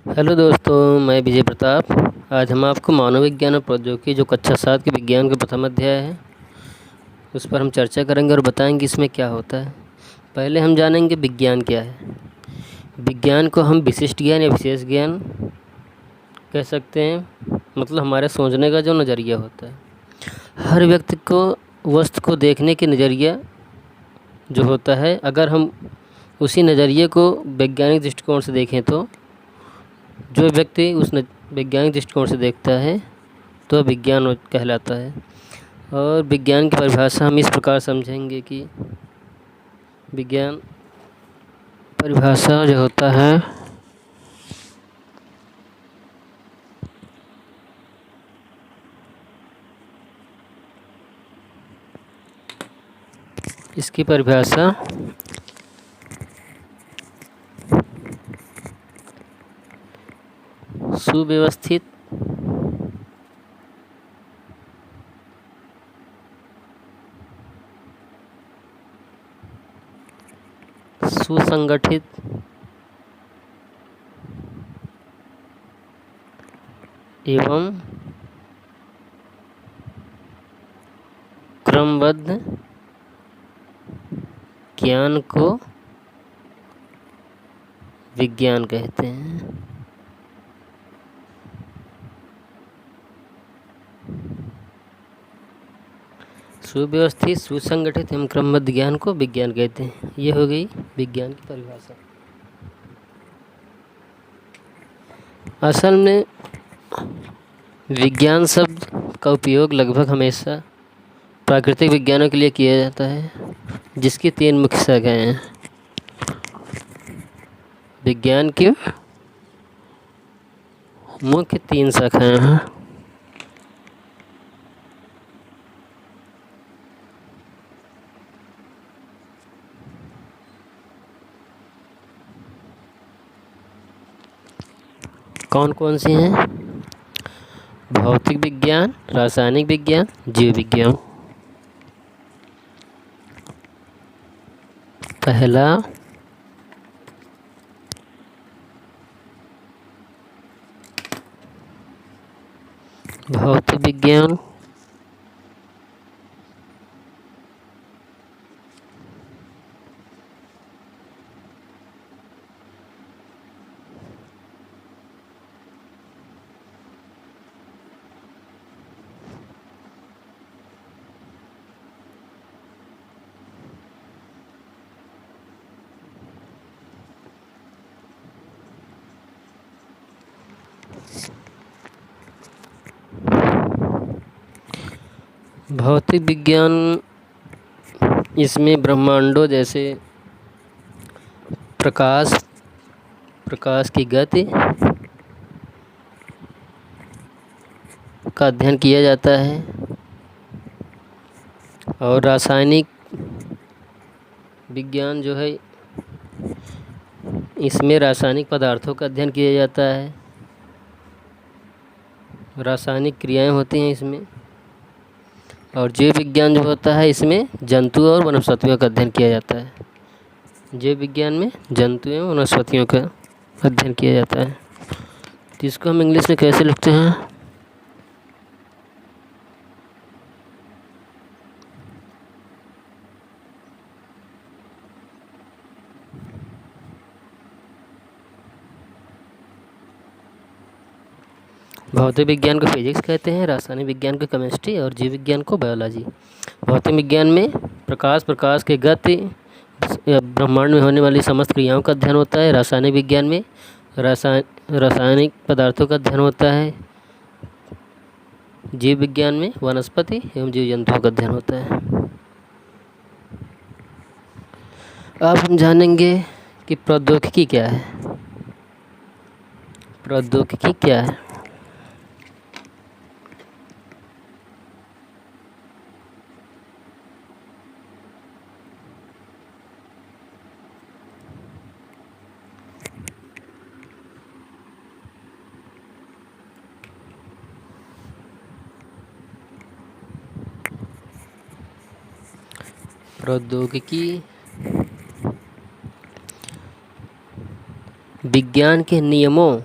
Hello दोस्तों, मैं विजय प्रताप। आज हम आपको मानव विज्ञान और प्रौद्योगिकी जो कक्षा 7 के विज्ञान के प्रथम अध्याय है उस पर हम चर्चा करेंगे और बताएंगे इसमें क्या होता है। पहले हम जानेंगे विज्ञान क्या है। विज्ञान को हम विशिष्ट ज्ञान या विशेष ज्ञान कह सकते हैं, मतलब हमारे सोचने का जो नज़रिया होता है। हर व्यक्ति को वस्तु को देखने के नज़रिया जो होता है, अगर हम उसी नज़रिए को वैज्ञानिक दृष्टिकोण से देखें तो जो व्यक्ति उस वैज्ञानिक दृष्टिकोण से देखता है तो विज्ञान कहलाता है। और विज्ञान की परिभाषा हम इस प्रकार समझेंगे कि विज्ञान परिभाषा जो होता है इसकी परिभाषा सुव्यवस्थित सुसंगठित एवं क्रमबद्ध ज्ञान को विज्ञान कहते हैं। सुव्यवस्थित सुसंगठित एवं क्रमबद्ध ज्ञान को विज्ञान कहते हैं। ये हो गई विज्ञान की परिभाषा। असल में विज्ञान शब्द का उपयोग लगभग हमेशा प्राकृतिक विज्ञानों के लिए किया जाता है, जिसकी 3 मुख्य शाखाएं हैं। विज्ञान की मुख्य 3 शाखाएं हैं। कौन कौन सी हैं? भौतिक विज्ञान, रासायनिक विज्ञान, जीव विज्ञान। पहला भौतिक विज्ञान। भौतिक विज्ञान इसमें ब्रह्मांडों जैसे प्रकाश की गति का अध्ययन किया जाता है। और रासायनिक विज्ञान जो है, इसमें रासायनिक पदार्थों का अध्ययन किया जाता है। रासायनिक क्रियाएं होती हैं इसमें। और जीव विज्ञान जो होता है, इसमें जंतु और वनस्पतियों का अध्ययन किया जाता है। जीव विज्ञान में जंतु एवं वनस्पतियों का अध्ययन किया जाता है। तो इसको हम इंग्लिश में कैसे लिखते हैं? भौतिक विज्ञान को फिजिक्स कहते हैं, रासायनिक विज्ञान को केमिस्ट्री और जीव विज्ञान को बायोलॉजी। भौतिक विज्ञान में प्रकाश के गति या ब्रह्मांड में होने वाली समस्त क्रियाओं का अध्ययन होता है। रासायनिक विज्ञान में रासायनिक पदार्थों का अध्ययन होता है। जीव विज्ञान में वनस्पति एवं जीव जंतुओं का अध्ययन होता है। अब हम जानेंगे कि प्रौद्योगिकी क्या है। प्रौद्योगिकी क्या है? प्रौद्योगिकी विज्ञान के नियमों,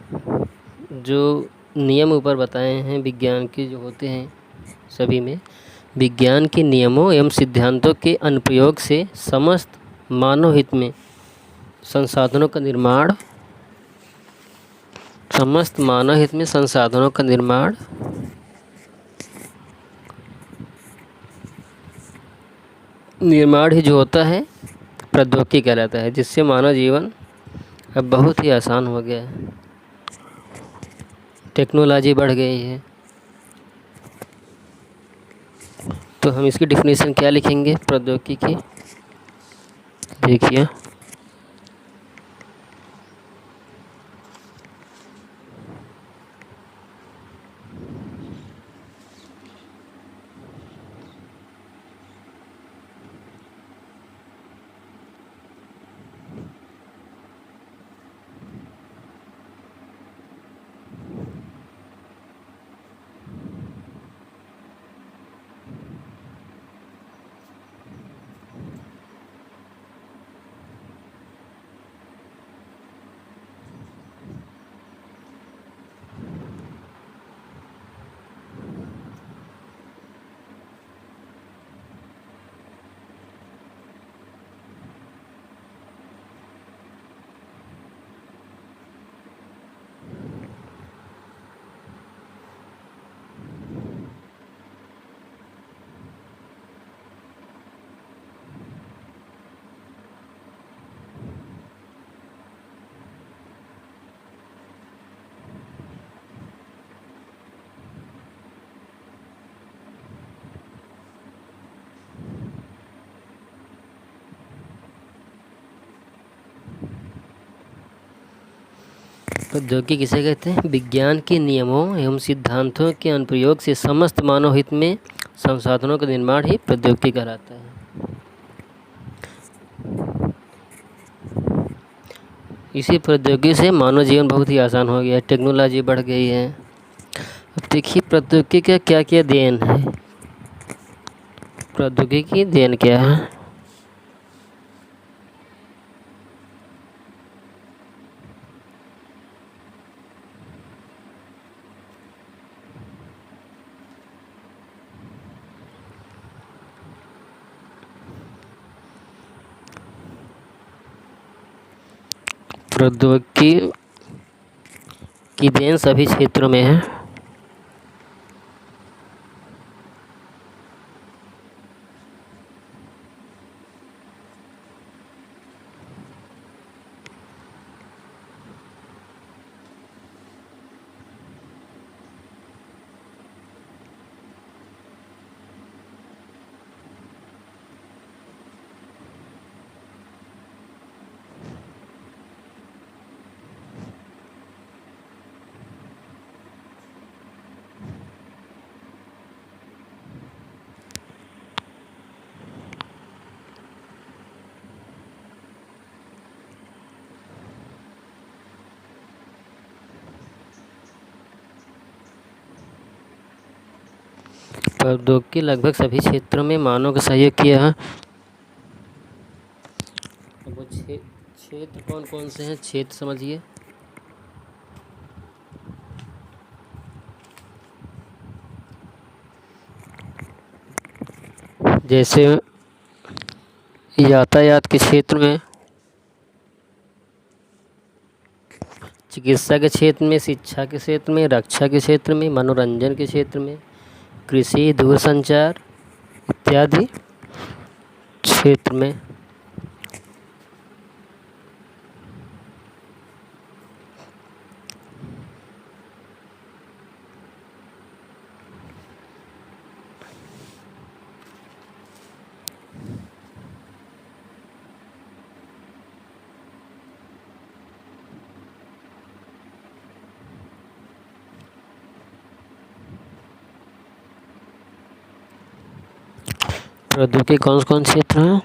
जो नियम ऊपर बताए हैं विज्ञान के जो होते हैं सभी में, विज्ञान के नियमों एवं सिद्धांतों के अनुप्रयोग से समस्त मानव हित में संसाधनों का निर्माण समस्त मानव हित में संसाधनों का निर्माण ही जो होता है प्रौद्योगिकी कहलाता है, जिससे मानव जीवन अब बहुत ही आसान हो गया है। टेक्नोलॉजी बढ़ गई है। तो हम इसकी डिफिनीशन क्या लिखेंगे प्रौद्योगिकी की? देखिए, प्रौद्योगिकी किसे कहते हैं? विज्ञान के नियमों एवं सिद्धांतों के अनुप्रयोग से समस्त मानव हित में संसाधनों का निर्माण ही प्रौद्योगिकी कहलाता है। इसी प्रौद्योगिकी से मानव जीवन बहुत ही आसान हो गया है, टेक्नोलॉजी बढ़ गई है। अब देखिए प्रौद्योगिकी का क्या क्या देन है। प्रौद्योगिकी की देन क्या है? प्रौद्योगिकी की देन सभी क्षेत्रों में है। प्रौद्योगिकी लगभग सभी क्षेत्रों में मानव का सहयोग किया है। अब वो क्षेत्र कौन कौन से हैं? क्षेत्र समझिए। जैसे यातायात के क्षेत्र में, चिकित्सा के क्षेत्र में, शिक्षा के क्षेत्र में, रक्षा के क्षेत्र में, मनोरंजन के क्षेत्र में, कृषि, दूरसंचार इत्यादि क्षेत्र में। प्रौद्योगिकी कौन कौन क्षेत्र हैं?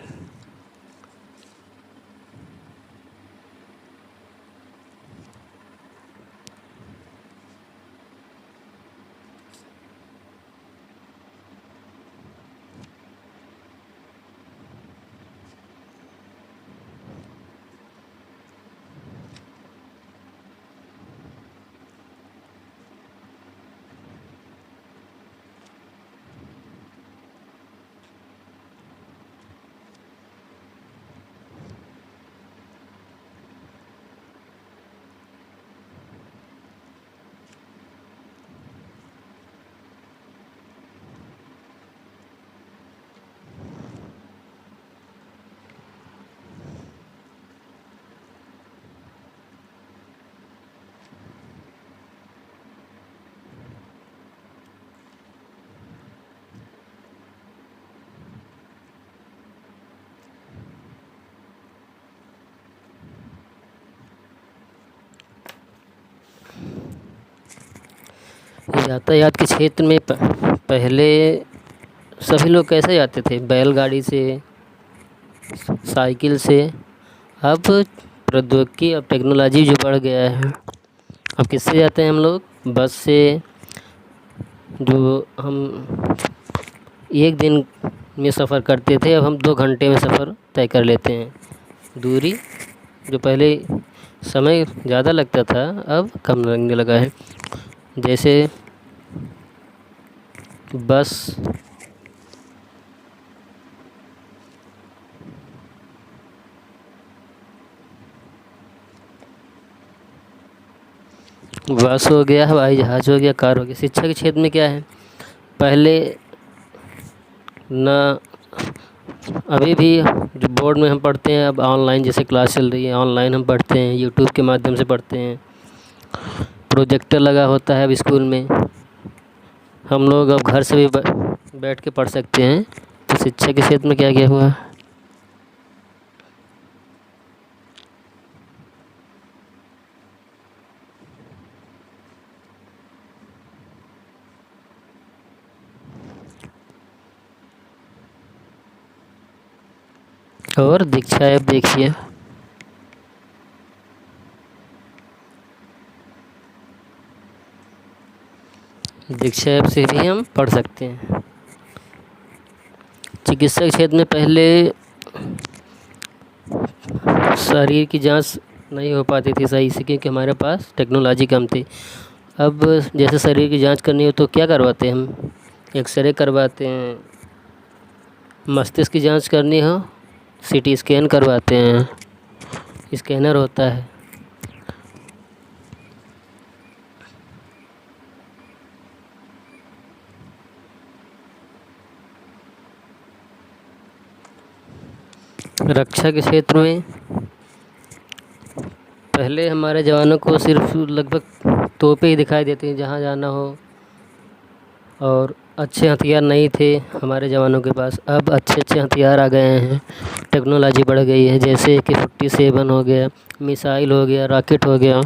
यातायात के क्षेत्र में पहले सभी लोग कैसे जाते थे? बैलगाड़ी से, साइकिल से। अब प्रौद्योगिकी, अब टेक्नोलॉजी जो बढ़ गया है, अब किससे जाते हैं हम लोग? बस से। जो हम एक दिन में सफ़र करते थे, अब हम 2 घंटे में सफ़र तय कर लेते हैं। दूरी जो पहले समय ज़्यादा लगता था, अब कम लगने लगा है। जैसे बस, बस हो गया, हवाई जहाज़ हो गया, कार हो गया। शिक्षा के क्षेत्र में क्या है? पहले ना, अभी भी जो बोर्ड में हम पढ़ते हैं, अब ऑनलाइन जैसे क्लास चल रही है, ऑनलाइन हम पढ़ते हैं, यूट्यूब के माध्यम से पढ़ते हैं। प्रोजेक्टर लगा होता है अब स्कूल में, हम लोग अब घर से भी बैठ के पढ़ सकते हैं। तो शिक्षा के क्षेत्र में क्या क्या हुआ? और दीक्षा ऐप देखिए, दीक्षा ऐप से भी हम पढ़ सकते हैं। चिकित्सा के क्षेत्र में पहले शरीर की जांच नहीं हो पाती थी सही से, क्योंकि हमारे पास टेक्नोलॉजी कम थी। अब जैसे शरीर की जांच करनी हो तो क्या करवाते हैं हम? एक्सरे करवाते हैं। मस्तिष्क की जांच करनी हो, सीटी स्कैन करवाते हैं, स्कैनर होता है। रक्षा के क्षेत्र में पहले हमारे जवानों को सिर्फ लगभग तोपें ही दिखाई देती हैं जहाँ जाना हो, और अच्छे हथियार नहीं थे हमारे जवानों के पास। अब अच्छे अच्छे हथियार आ गए हैं, टेक्नोलॉजी बढ़ गई है। जैसे AK-47 हो गया, मिसाइल हो गया, रॉकेट हो गया।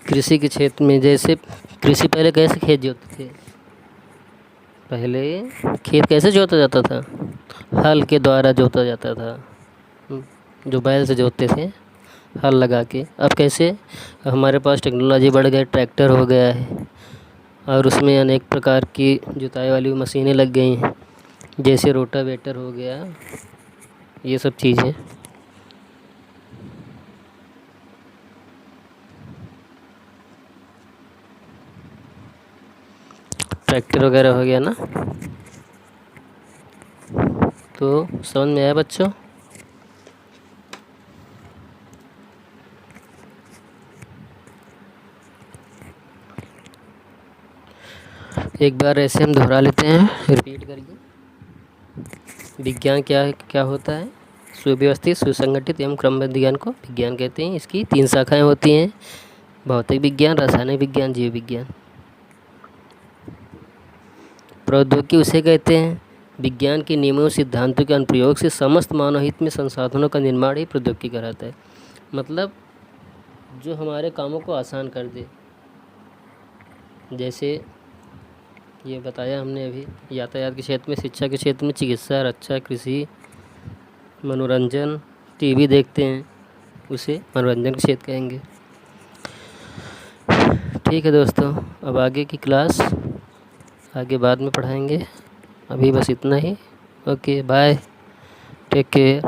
कृषि के क्षेत्र में, जैसे कृषि पहले कैसे खेत जोतते थे? पहले खेत कैसे जोता जाता था? हल के द्वारा जोता जाता था, जो बैल से जोतते थे हल लगा के। अब कैसे? हमारे पास टेक्नोलॉजी बढ़ गई, ट्रैक्टर हो गया है, और उसमें अनेक प्रकार की जुताई वाली मशीनें लग गई हैं, जैसे रोटावेटर हो गया, ये सब चीज़ें। ट्रैक्टर वगैरह हो गया ना। तो समझ में आया बच्चों? एक बार ऐसे हम दोहरा लेते हैं, रिपीट करिए। विज्ञान क्या है, क्या होता है? सुव्यवस्थित, सुसंगठित एवं क्रमबद्ध ज्ञान को विज्ञान कहते हैं। इसकी 3 शाखाएं होती हैं: भौतिक विज्ञान, रासायनिक विज्ञान, जीव विज्ञान। प्रौद्योगिकी उसे कहते हैं, विज्ञान के नियमों सिद्धांतों के अनुप्रयोग से समस्त मानव हित में संसाधनों का निर्माण ही प्रौद्योगिकी कहलाता है। मतलब जो हमारे कामों को आसान कर दे। जैसे ये बताया हमने अभी, यातायात के क्षेत्र में, शिक्षा के क्षेत्र में, चिकित्सा, रक्षा, कृषि, मनोरंजन, टीवी देखते हैं, उसे मनोरंजन के क्षेत्र कहेंगे। ठीक है दोस्तों, अब आगे की क्लास आगे बाद में पढ़ाएंगे। अभी बस इतना ही। Okay, bye, take care.